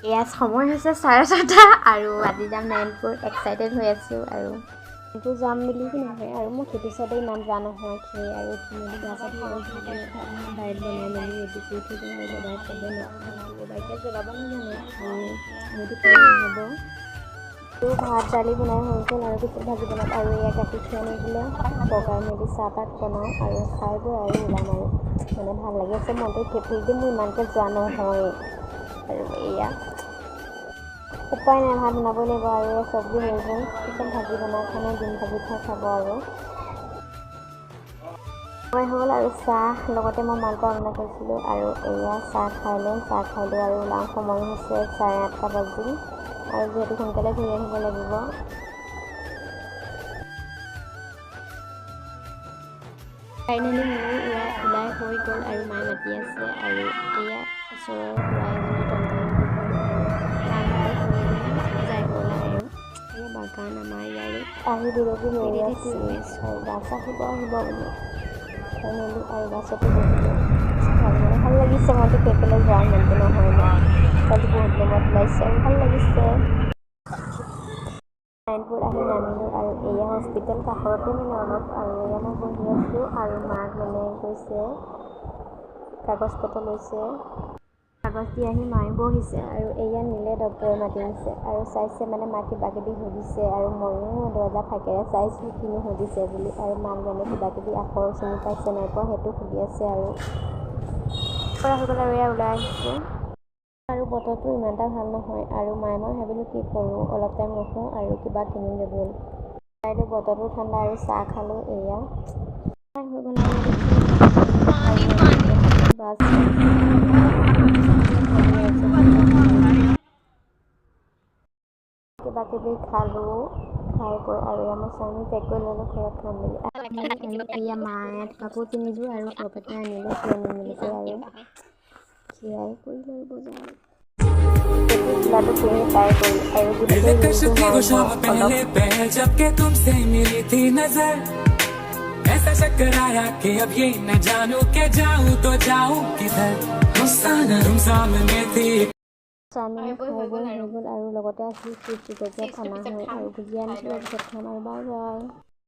এয়া সময় হৈছে 6:30 আৰু আজি যাম নাৰায়ণপুৰ এক্সাইটেড হৈ আছোঁ আৰু কিন্তু যাম বুলি নহয় আৰু মোৰ খেতি চাইডে ইমান যোৱা নহয় সেই আৰু কিনি গা চা বাইক বনাই মেলি ৰেডি কৰি থৈ যাওঁ আৰু বাইক চাব নহ'ব বাইকে জ্বলাব নাজানো আৰু মোৰতো নহ'ব তো ভাত দালি বনাই হৈ গ'ল আৰু পিছত ভাজি বনাম আৰু এয়া গাখীৰ খীৰাই নিদিলে পগাই মেলি চাহপাত বনাওঁ আৰু খাই বৈ আৰু ওলাম আৰু মানে ভাল লাগি আছে মনটো খেতিতে মোৰ ইমানকৈ যোৱা নহয় আৰু এয়া উপায় নাই ভাত বনাবই লাগিব আৰু এয়া চব্জি হৈ গ'ল পিছত ভাজি বনাই খানে ডিম ভাজি খাই খাব আৰু মই হ'ল আৰু চাহ লগতে মই মালপোৱা বনাই কৰিছিলোঁ আৰু এয়া চাহ খাই লৈ আৰু ওলাওঁ সময় হৈছে 8:30 বাজি আৰু যিহেতু সোনকালে ঘূৰি আহিব লাগিব ফাইনেলি মোৰো ওলাই হৈ গ'ল আৰু মায়ে মাতি আছে আৰু এয়া ওচৰৰ খুৰা এজনী টমটমত যায় ওলাই আৰু এই বাগান আমাৰ ইয়াৰে আহি বিৰতি লৈ আছে আৰু বাছ আহিব বুলি ফাইনেলি আৰু বাছতে বহিলোঁ ভাল লাগিছে মইতো সেইফালে যোৱাৰ মনটো নহয় ন আজি বহুত দিনত ওলাইছে আৰু ভাল লাগিছে নাৰায়ণপুৰ আহি নামিলোঁ আৰু এয়া হস্পিটেল কাষৰতে মানে অলপ আৰু এয়া মই বহি আছোঁ আৰু মাক মানে গৈছে কাগজ পত্ৰ লৈছে কাগজ দি আহি মায়ে বহিছে আৰু এয়া নিলে ডক্টৰে মাতি নিছে আৰু চাইছে মানে মাক কিবা কিবি সুধিছে আৰু ময়ো দৰ্জা ফাকেৰে চাইছোঁ কিনো সুধিছে বুলি আৰু মাক মানে কিবা কিবি আখৰ চিনি পাইছে নাই পোৱা সেইটো সুধি আছে আৰু পৰা হৈ গ'ল আৰু এয়া ওলাই আহিছোঁ আৰু বতৰটো ইমান এটা ভাল নহয় আৰু মায়ে মই ভাবিলোঁ কি কৰোঁ অলপ টাইম ৰখোঁ আৰু কিবা কিনিমগৈ ব'ল আৰু বতৰটো ঠাণ্ডা আৰু চাহ খালোঁ এয়া হৈ গ'ল বাছ কিবা কিবি খালোঁ খাই বৈ আৰু এয়া মই চাওমিন পেক কৰি ল'লোঁ ঘৰত খাম বুলি আৰু এয়া মায়ে কাপোৰ কিনিলোঁ আৰু টপ এটা আনিলে কিনি মেলিকৈ আৰু সেয়াই কৰিলোঁ আৰু বজাৰ ऐसा चक्कर आया कि अब ये न जानूं के जाऊं तो जाऊं किधर सामने थी চাওমিন খাই বৈ হৈ গ'ল আৰু লগতে আছিল চিপছ পেকেট অনা হয় আৰু ভুজিয়া আনিছিলোঁ পিছত খাম আৰু বাই বাই